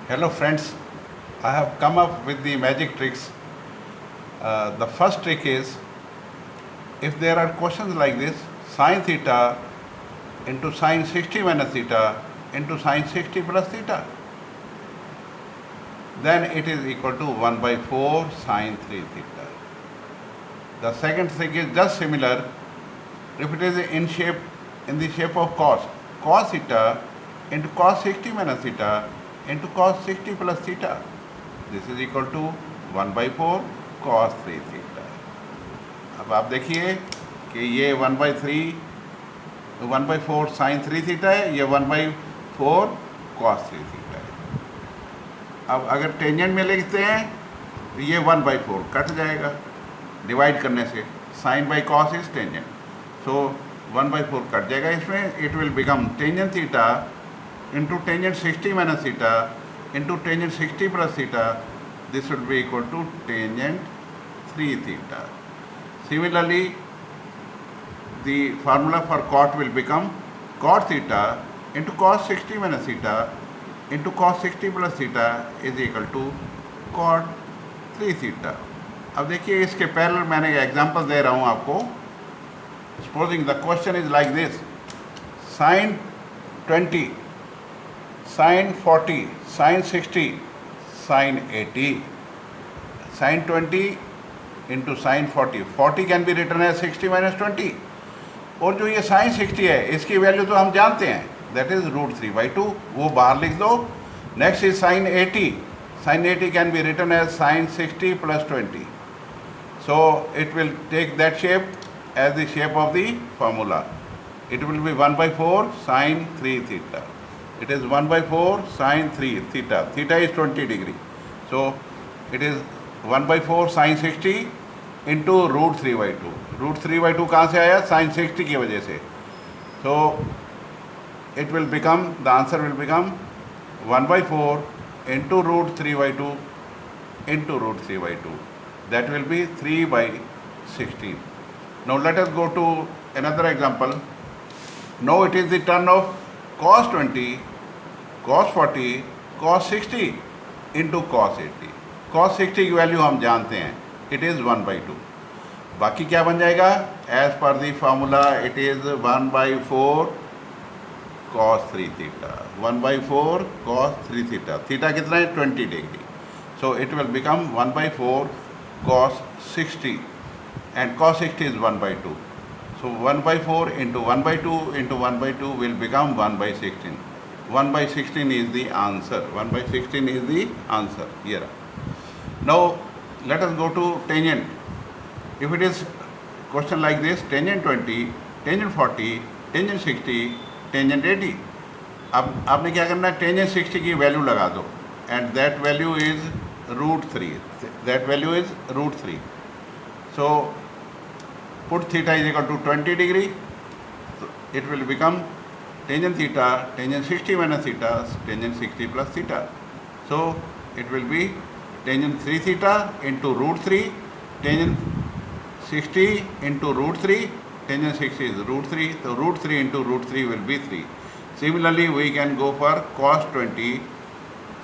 Hello friends, I have come up with the magic tricks. The first trick is, if there are questions like this, sine theta into sine 60 minus theta into sine 60 plus theta, then it is equal to 1 by 4 sine 3 theta. The second trick is just similar. If it is in the shape of cos theta into cos 60 minus theta into cos 60 plus theta, this is equal to 1 by 4 cos 3 theta. अब आप देखिए कि ये 1/4 sine 3 theta है, ये 1/4 cos 3 theta है. अब अगर टेंजेंट में लिखते हैं तो ये 1/4 कट जाएगा डिवाइड करने से. Sine by cos is tangent, so 1/4 कट जाएगा इसमें. It will become tangent theta into tangent 60 minus theta into tangent 60 plus theta. This will be equal to tangent 3 theta. Similarly, the formula for cot will become cot theta into cos 60 minus theta into cos 60 plus theta is equal to cot 3 theta. अब देखिए इसके parallel मैंने example दे रहा हूँ आपको. Supposing the question is like this: sine 20, sine 40, sine 60, sine 80. Sine 20 into sine 40 can be written है 60 minus 20. और जो ये साइन 60 है इसकी वैल्यू तो हम जानते हैं, दैट इज √3/2, वो बाहर लिख दो. Next is sine 80. Sine 80 can be written as sine 60 plus 20. So it will take that shape as the shape of the formula. It will be 1/4 sine 3 theta. It is 1/4 sine 3 theta. Theta is 20 degree, so it is 1/4 sine 60 into √3/2. √3/2 कहाँ से आया? Sign 60 की वजह से. So it will become, the answer will become 1/4 into √3/2 into √3/2. That will be 3/16. Now let us go to another example. Now it is the turn of cos 20, cos 40, cos 60 into cos 80. cos 60 की value हम जानते हैं, it is 1/2. बाकी क्या बन जाएगा? As per the formula it is 1/4 cos 3 theta. 1/4 cos 3 theta. Theta कितना है? 20 degree. So it will become 1/4 cos 60 and cos 60 is 1/2. So 1/4 into 1/2 into 1/2 will become 1/16. 1/16 is the answer. 1/16 is the answer here. Now let us go to tangent. If it is question like this: tangent 20, tangent 40, tangent 60, tangent 80. अब आपने क्या करना है? tangent 60 की value लगा दो, and that value is √3. That value is √3. So put theta is equal to 20 degree. It will become tangent theta, tangent 60 minus theta, tangent 60 plus theta. So it will be tangent 3 theta into √3, tangent 60 into √3, tangent 60 is √3, so √3 into √3 will be 3. Similarly, we can go for cos 20,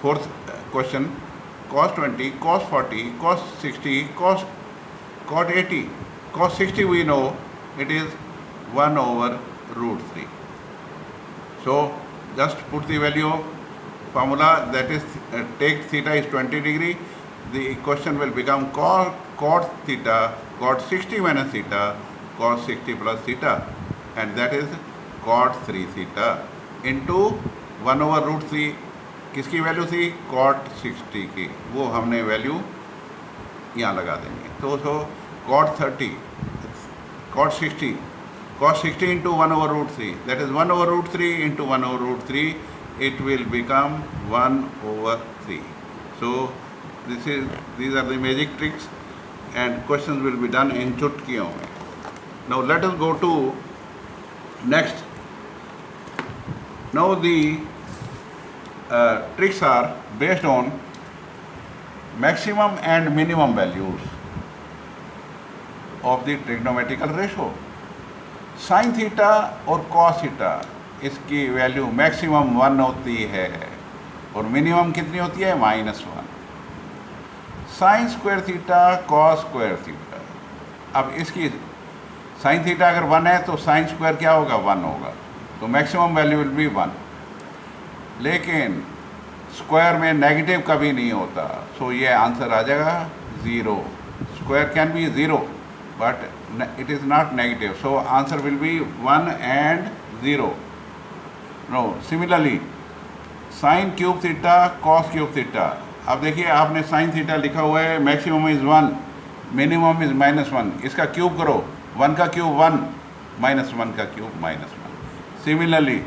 fourth question, cos 20, cos 40, cos 60, cot 80. Cos 60 we know it is 1/√3. So just put the value of formula, that is take theta is 20 degree. The question will become cot theta, cot 60 minus theta, cos 60 plus theta, and that is cot 3 theta into 1/√3. किसकी value थी? cot 60 की. वो हमने value यहाँ लगा देंगे. तो cot 30, cot 60 into 1/√3, that is 1/√3 into 1/√3. It will become 1/3. So these are the magic tricks, and questions will be done in चुटकियों में. Now let us go to next. Now the tricks are based on maximum and minimum values of the trigonometrical ratio. Sine theta और cos theta, इसकी value maximum 1 होती है और minimum कितनी होती है -1। Sine square theta cos square theta, अब इसकी साइन थीटा अगर 1 है तो साइन स्क्वायर क्या होगा 1 होगा, तो मैक्सिमम वैल्यू विल बी 1। लेकिन स्क्वायर में नेगेटिव कभी नहीं होता, सो ये आंसर आ जाएगा 0। Square can be 0 but it is not negative, so answer will be 1 and 0। No similarly sine cube theta cos cube theta, अब देखिए आपने साइन थीटा लिखा हुआ है, मैक्सिमम इज़ 1, मिनिमम इज़ -1, इसका क्यूब करो, 1 का क्यूब 1, -1 का cube -1। Similarly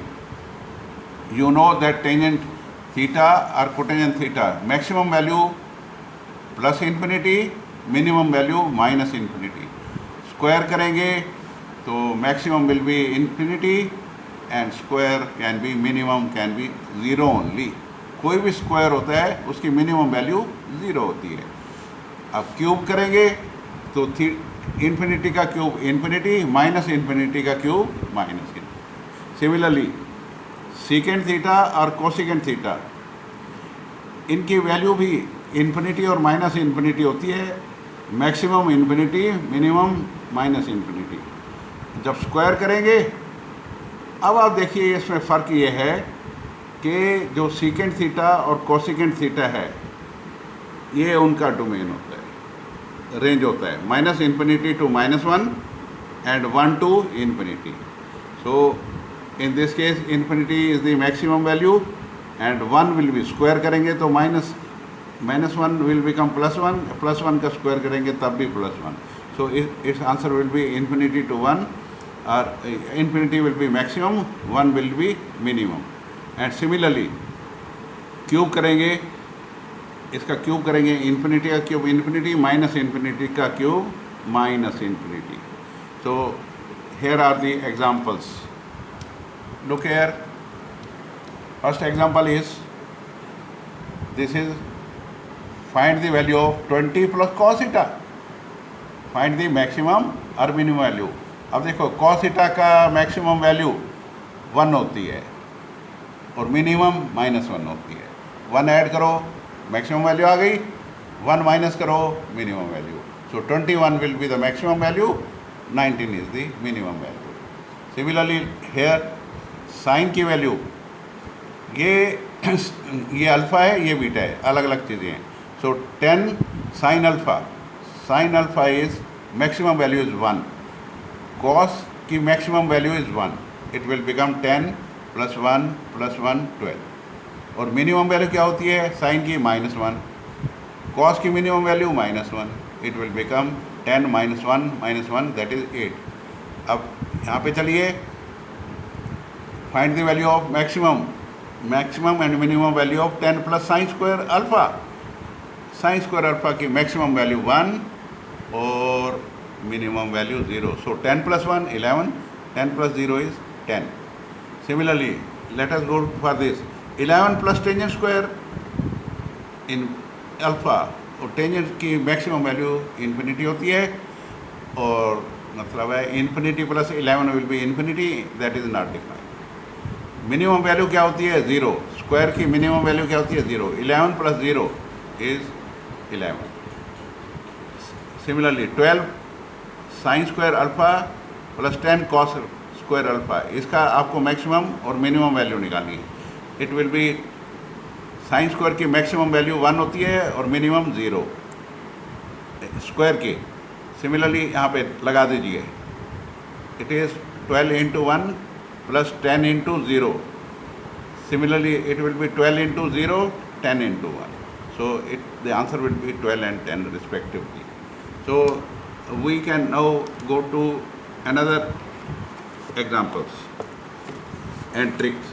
you know that tangent theta or cotangent theta maximum value plus infinity, minimum value minus infinity। Square करेंगे तो maximum will be infinity and square can be minimum can be 0 only। कोई भी square होता है उसकी minimum value 0 होती है। अब क्यूब करेंगे तो इन्फिनिटी का क्यूब इन्फिनिटी, माइनस इन्फिनिटी का cube minus infinity. Similarly सीकेंड theta और कोसिकेंड थीटा, इनकी वैल्यू भी इन्फिनिटी और माइनस इन्फिनिटी होती है, maximum infinity, minimum minus infinity. जब स्क्वायर करेंगे, अब आप देखिए इसमें फ़र्क ये है कि जो सीकेंड थीटा और कोसिकेंड थीटा है ये उनका डोमेन होता है, रेंज होता है -minus infinity to -1 and 1 to infinity. So in this case infinity is the maximum value and 1 will be square करेंगे तो -1 will become +1, +1 का स्क्वायर करेंगे तब भी +1। so its answer will be infinity to 1 or infinity will be maximum, 1 will be minimum। and similarly cube करेंगे, इसका cube करेंगे, infinity का क्यूब इन्फिनिटी, माइनस इन्फिनिटी का cube minus infinity. so here are the examples। Look here, first example is, this is find the value of 20 plus cos theta, find the maximum or minimum value। अब देखो cos theta का maximum value 1 होती है और minimum -1 होती है। 1 add करो maximum value आ गई, 1 माइनस करो minimum value. So 21 will be the maximum value, 19 is the minimum value. Similarly here sine की वैल्यू, ये अल्फ़ा है, ये बीटा है, अलग अलग चीज़ें हैं। So 10 sine alpha is maximum value is 1, cos की maximum value is 1, it will become 10 + 1 + 1 12। और मिनिमम वैल्यू क्या होती है साइन की -1, कॉस की minimum value -1, it will become 10 - 1 that is 8। अब यहाँ पे चलिए, find the value of maximum and minimum value of 10 plus sine square alpha. Sine square alpha की मैक्सिमम वैल्यू 1 और minimum value 0। So 10 + 1 11, 10 + 0 is 10। Similarly late us go for this 11 plus tangent square in alpha, और tangent की maximum value infinity होती है, और मतलब है infinity plus 11 will be infinity, that is not defined. Minimum value क्या होती है 0, स्क्वायर की मिनिमम वैल्यू क्या होती है 0, 11 + 0 is 11। Similarly 12 sine square alpha plus 10 cos square alpha, इसका आपको मैक्सिमम और मिनिमम वैल्यू निकालनी है। It will B sine square की मैक्सिमम वैल्यू 1 होती है और मिनिमम 0 स्क्वायर की। सिमिलरली यहाँ पे लगा दीजिए, it is 12 × 1 + 10 × 0। Similarly it will be 12 × 0, 10 × 1। So the answer will be 12 and 10 respectively। So we can now go to another examples and tricks।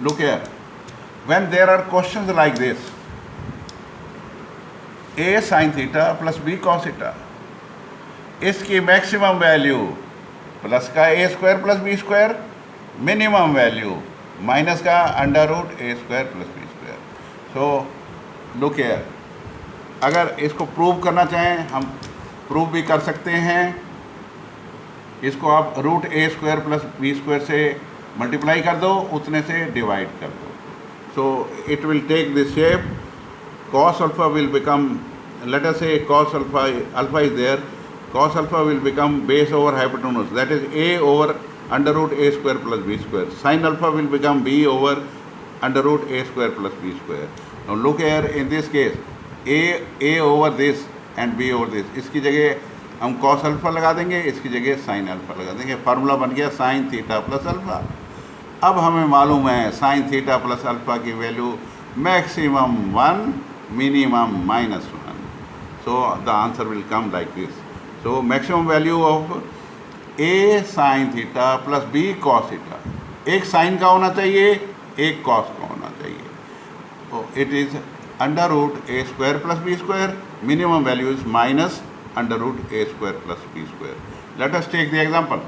Look here, when there are questions like this, a sin theta plus b cos theta, इसकी maximum value plus का a² + b², minimum value minus का √a² + b²। So look here, अगर इसको prove करना चाहें हम prove भी कर सकते हैं। इसको आप √a² + b² से मल्टीप्लाई कर दो, उतने से डिवाइड कर दो. So it will take this shape. Cos alpha will become, let us say cos alpha is there. Cos alpha will become base over hypotenuse, that is a over under root a square plus b square. Sin alpha will become b over under root a square plus b square. Now look here, in this case a over this and b over this. इसकी जगह हम cos alpha लगा देंगे, इसकी जगह sin alpha लगा देंगे. Formula बन गया sin थीटा प्लस अल्फा. अब हमें मालूम है साइन थीटा प्लस अल्फा की value maximum 1, minimum -1. So the answer will come like this. So maximum value of a sine theta plus b cos theta. एक साइन का होना चाहिए, एक कॉस का होना चाहिए. तो it is under root A square plus B square. Minimum value is minus under root A square plus B square. Let us take the example.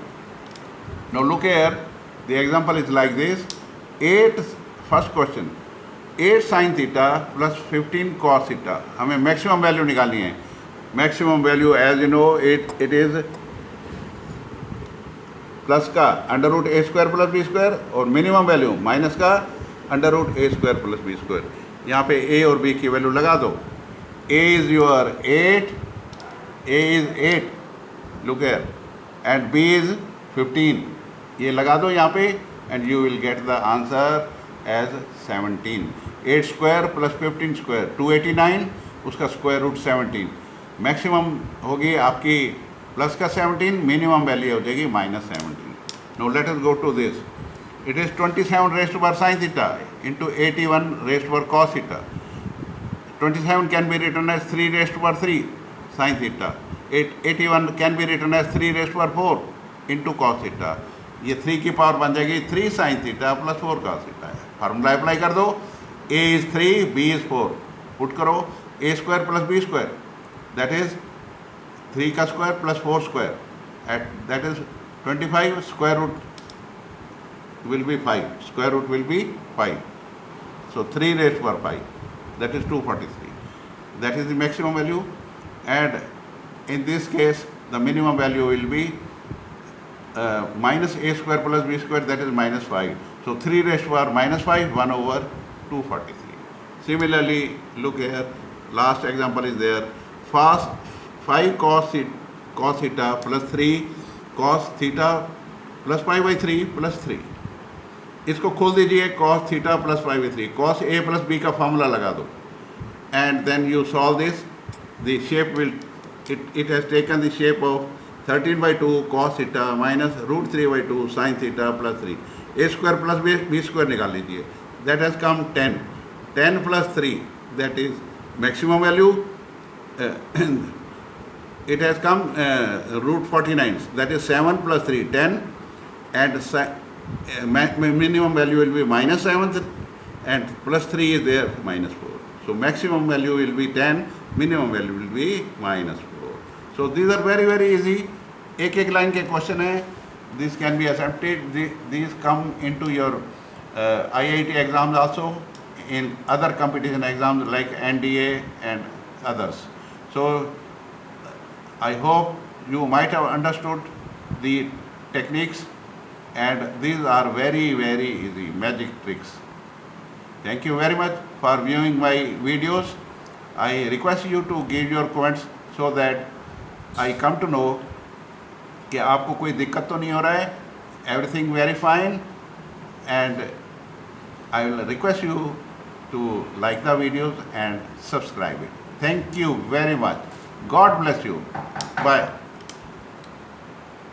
Now look here. The example is like this. First question, 8 sin theta plus 15 cos theta. हमें maximum value निकालनी है. Maximum value as you know it is plus का under root ए square plus B square और minimum value minus का under root ए square plus B square. यहाँ पे A और B की वैल्यू लगा दो. A is your 8, A is 8, look here, and B is 15. ये लगा दो यहाँ पे and you will get the answer as 17. 8 square plus 15 square 289, उसका स्क्वायर रूट 17. मैक्सिमम होगी आपकी प्लस का 17, मिनिमम वैल्यू हो जाएगी -17. No let us go to this. It is 27 raised power sine theta into 81 raised power cos theta. 27 can be written as 3 raised power 3 sine theta. 81 can be written as 3 raised power 4 into cos theta. ये 3 की power बन जाएगी 3 sine theta plus 4 cos theta है. Formula apply कर दो. A is 3, b is 4. Put करो A square plus B square, that is 3 का square plus 4 square, at that is 25. Square root will be 5. Square root will be 5. So 3 raised to power 5, that is 243. That is the maximum value, and in this case the minimum value will be minus a square plus b square, that is -5. So 3 raised to power -5, 1 over 243. Similarly, look here, last example is there. 5 cos theta plus 3 cos theta plus pi by 3 plus 3. इसको खोल दीजिए. cos theta plus pi by 3, cos a plus b का formula लगा दो, and then you solve this. The shape will, it has taken the shape of 13 by 2 cos theta minus root 3 by 2 sin theta plus 3. a square plus b square निकाल लीजिए. That has come 10. 10 plus 3, that is maximum value. It has come root 49, that is 7 plus 3, 10, and minimum value will be -7, and plus 3 is there, -4. So maximum value will be 10, minimum value will be -4. So these are very very easy. एक line के question है. This can be attempted. These come into your IIT exams also, in other competition exams like NDA and others. So I hope you might have understood the techniques, and these are very very easy magic tricks. Thank you very much for viewing my videos. I request you to give your comments so that I come to know कि आपको कोई दिक्कत तो नहीं हो रहा है. Everything very fine, and I will request you to like the videos and subscribe it. Thank you very much. God bless you. Bye.